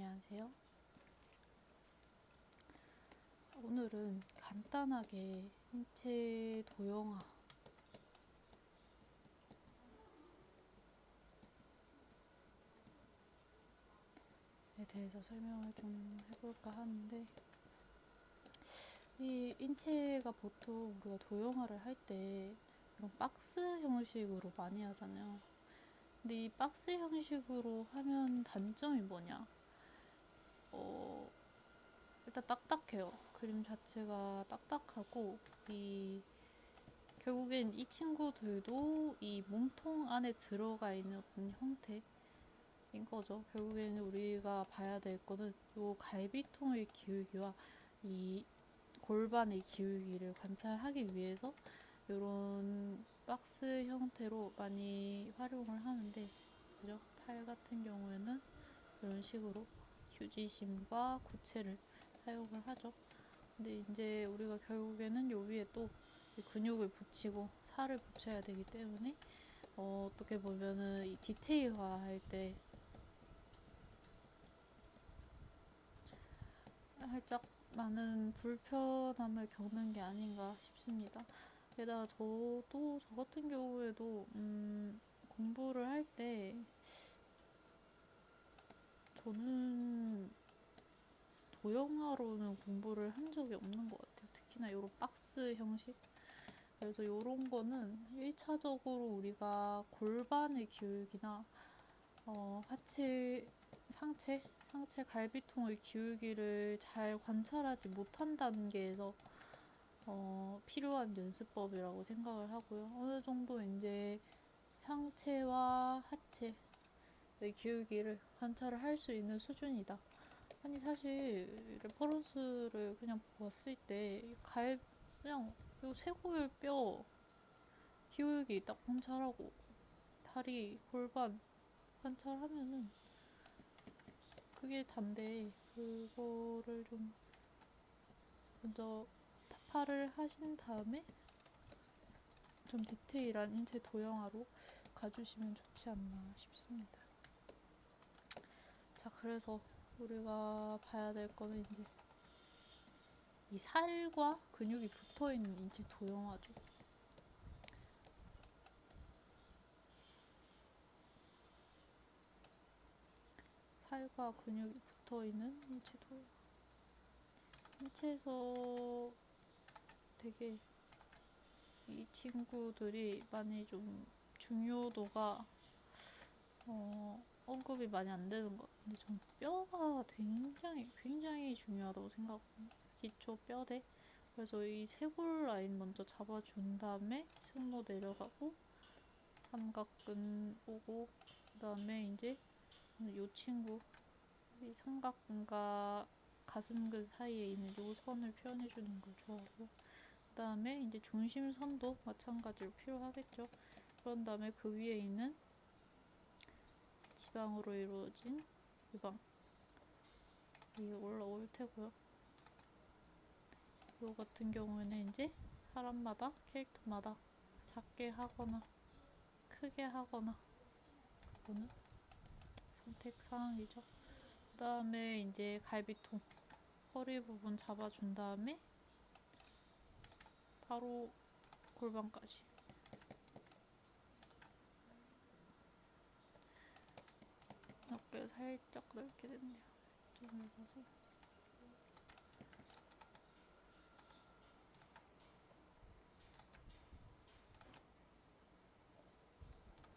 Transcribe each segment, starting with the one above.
안녕하세요. 오늘은 간단하게 인체 도형화에 대해서 설명을 좀 해볼까 하는데, 이 인체가 보통 우리가 도형화를 할 때 이런 박스 형식으로 많이 하잖아요. 근데 이 박스 형식으로 하면 단점이 뭐냐? 일단 딱딱해요. 그림 자체가 딱딱하고, 결국엔 이 친구들도 이 몸통 안에 들어가 있는 어떤 형태인 거죠. 결국에는 우리가 봐야 될 거는 이 갈비통의 기울기와 이 골반의 기울기를 관찰하기 위해서 이런 박스 형태로 많이 활용을 하는데, 그죠? 팔 같은 경우에는 이런 식으로 휴지심과 구체를 사용을 하죠. 근데 이제 우리가 결국에는 요 위에 또 근육을 붙이고 살을 붙여야 되기 때문에 어떻게 보면은 이 디테일화 할 때 살짝 많은 불편함을 겪는 게 아닌가 싶습니다. 게다가 저 같은 경우에도 공부를 할 때 저는 도형화로는 공부를 한 적이 없는 것 같아요. 특히나 이런 박스 형식. 그래서 이런 거는 1차적으로 우리가 골반의 기울기나 하체, 상체 갈비통의 기울기를 잘 관찰하지 못한 단계에서 필요한 연습법이라고 생각을 하고요. 어느 정도 이제 상체와 하체의 기울기를 관찰을 할 수 있는 수준이다. 아니 사실 레퍼런스를 그냥 봤을 때 그냥 요 쇄골뼈 기울기 딱 관찰하고 다리, 골반 관찰하면은 그게 단데, 그거를 좀 먼저 타파를 하신 다음에 좀 디테일한 인체 도형화로 가주시면 좋지 않나 싶습니다. 자, 그래서 우리가 봐야 될 거는 이제 이 살과 근육이 붙어 있는 인체 도형화죠. 살과 근육이 붙어 있는 인체 도형. 인체에서 되게 이 친구들이 많이 좀 중요도가 언급이 많이 안 되는 것 같은데, 전 뼈가 굉장히 중요하다고 생각하거든요. 기초 뼈대. 그래서 이 쇄골 라인 먼저 잡아준 다음에 승모 내려가고 삼각근 오고, 그 다음에 이제 이 친구, 이 삼각근과 가슴근 사이에 있는 이 선을 표현해주는 걸 좋아하고, 그 다음에 이제 중심선도 마찬가지로 필요하겠죠. 그런 다음에 그 위에 있는 지방으로 이루어진 유방, 이게 올라올 테고요. 이거 같은 경우에는 이제 사람마다, 캐릭터마다 작게 하거나 크게 하거나 그거는 선택 사항이죠. 그 다음에 이제 갈비통, 허리 부분 잡아준 다음에 바로 골반까지. 어깨 살짝 넓게 됐네요. 좀 넓어서.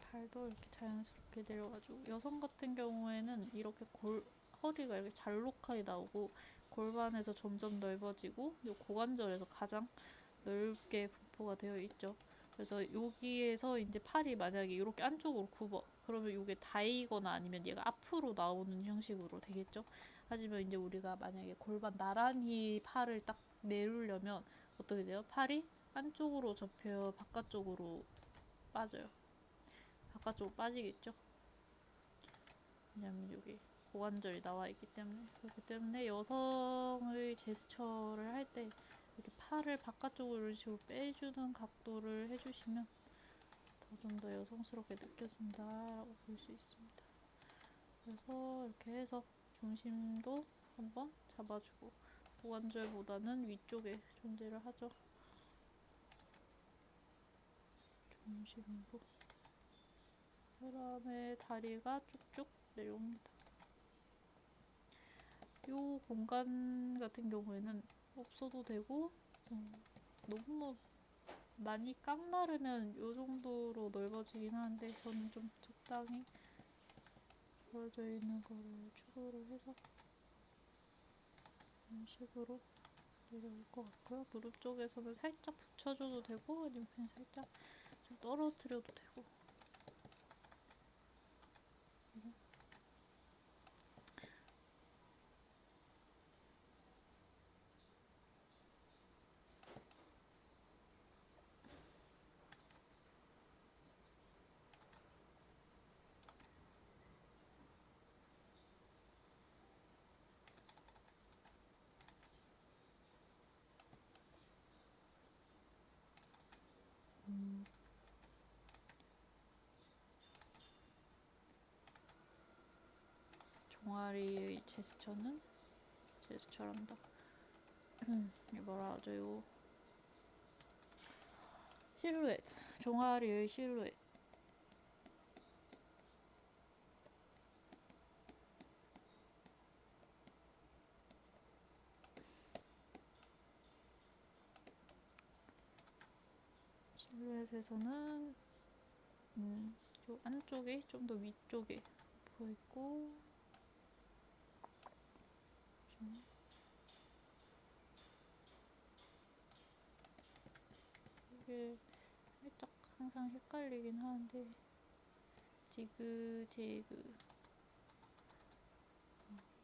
발도 이렇게 자연스럽게 내려가지고, 여성 같은 경우에는 이렇게 허리가 이렇게 잘록하게 나오고 골반에서 점점 넓어지고 이 고관절에서 가장 넓게 분포가 되어 있죠. 그래서 여기에서 이제 팔이 만약에 이렇게 안쪽으로 굽어, 그러면 이게 다이거나 아니면 얘가 앞으로 나오는 형식으로 되겠죠. 하지만 이제 우리가 만약에 골반 나란히 팔을 딱 내리려면 어떻게 돼요? 팔이 안쪽으로 접혀 바깥쪽으로 빠져요. 바깥쪽으로 빠지겠죠. 왜냐면 여기 고관절이 나와 있기 때문에. 그렇기 때문에 여성의 제스처를 할 때 이렇게 팔을 바깥쪽으로 이런 식으로 빼주는 각도를 해주시면 좀 더 여성스럽게 느껴진다라고 볼 수 있습니다. 그래서 이렇게 해서 중심도 한번 잡아주고 고관절보다는 위쪽에 존재를 하죠. 중심부. 그 다음에 다리가 쭉쭉 내려옵니다. 요 공간 같은 경우에는 없어도 되고 너무 많이 깡마르면 요 정도로 넓어지긴 하는데 저는 좀 적당히 벌어져 있는 거를 추구를 해서 이런 식으로 내려올 것 같고요. 무릎 쪽에서는 살짝 붙여줘도 되고 아니면 그냥 살짝 좀 떨어뜨려도 되고. 종아리의 제스처란다. 뭐라 하죠? 요 실루엣. 종아리의 실루엣. 실루엣에서는 요 안쪽에 좀 더 위쪽에 보이고 이게 살짝 항상 헷갈리긴 하는데 지그재그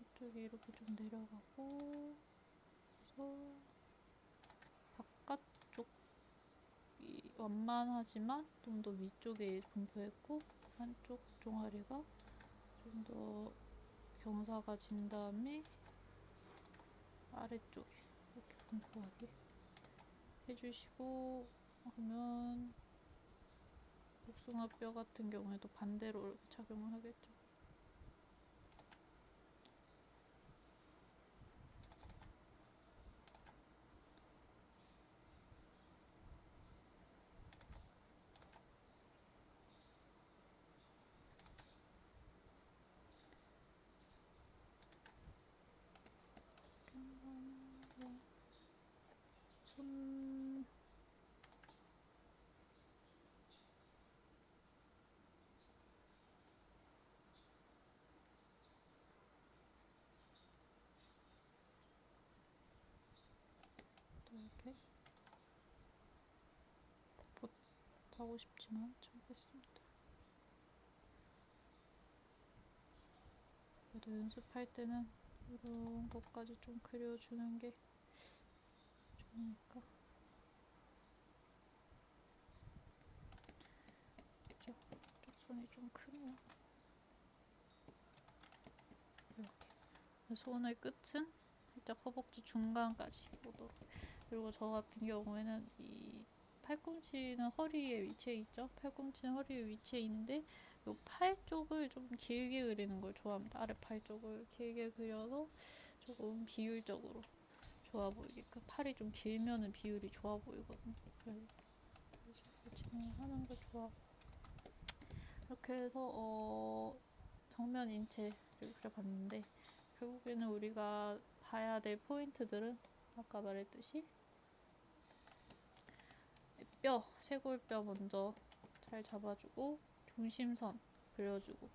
이쪽에 이렇게 좀 내려가고 그래서 바깥쪽이 완만하지만 좀 더 위쪽에 분포했고 한쪽 종아리가 좀 더 경사가 진 다음에 아래쪽에 이렇게 분포하게 해주시고 하면 복숭아뼈 같은 경우에도 반대로 이렇게 착용을 하겠죠. 손 이렇게 하고 싶지만 참겠습니다. 그래도 연습할 때는 이런 것까지 좀 그려주는 게 좋으니까. 그죠? 이쪽 손이 좀 크네요. 이렇게. 손의 끝은 살짝 허벅지 중간까지 오도록. 그리고 저 같은 경우에는 이 팔꿈치는 허리에 위치해 있죠. 팔꿈치는 허리에 위치해 있는데 이 팔 쪽을 좀 길게 그리는 걸 좋아합니다. 아래팔 쪽을 길게 그려서 조금 비율적으로 좋아 보이게끔. 팔이 좀 길면은 비율이 좋아 보이거든요. 그래서 진행하는 걸 좋아. 이렇게 해서 정면 인체를 그려봤는데 결국에는 우리가 봐야 될 포인트들은 아까 말했듯이 뼈, 쇄골뼈 먼저 잘 잡아주고 중심선 그려주고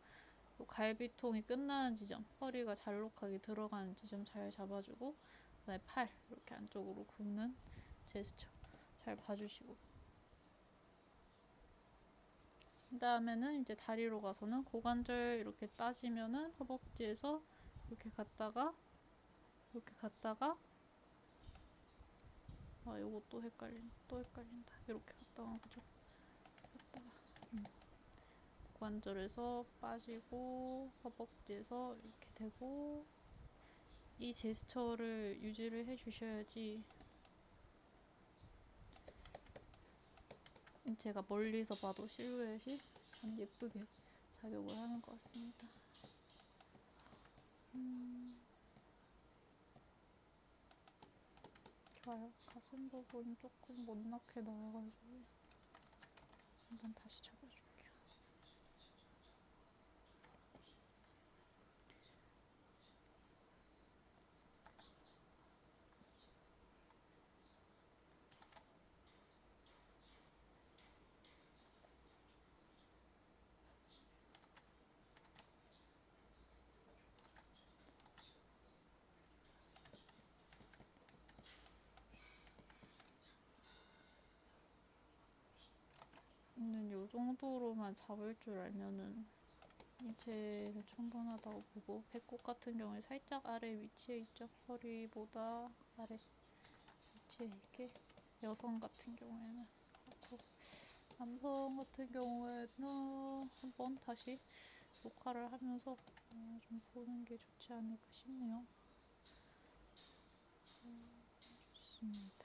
또 갈비통이 끝나는 지점, 허리가 잘록하게 들어가는 지점 잘 잡아주고 그다음에 팔 이렇게 안쪽으로 굽는 제스처 잘 봐주시고 그 다음에는 이제 다리로 가서는 고관절 이렇게 따지면은 허벅지에서 이렇게 갔다가 요거 또 헷갈린다. 이렇게 갔다가 그죠? 갔다가 고관절에서 빠지고 허벅지에서 이렇게 되고 이 제스처를 유지를 해주셔야지 제가 멀리서 봐도 실루엣이 참 예쁘게 작용을 하는 것 같습니다. 좋아요. 가슴 부분 조금 못나게 나와가지고 한번 다시 잡아줄게요. 요 정도로만 잡을 줄 알면은 이제 충분하다고 보고, 배꼽 같은 경우에 살짝 아래 위치에 있죠. 허리보다 아래 위치에 있게. 여성 같은 경우에는 그렇고, 남성 같은 경우에는 한번 다시 녹화를 하면서 좀 보는 게 좋지 않을까 싶네요. 좋습니다.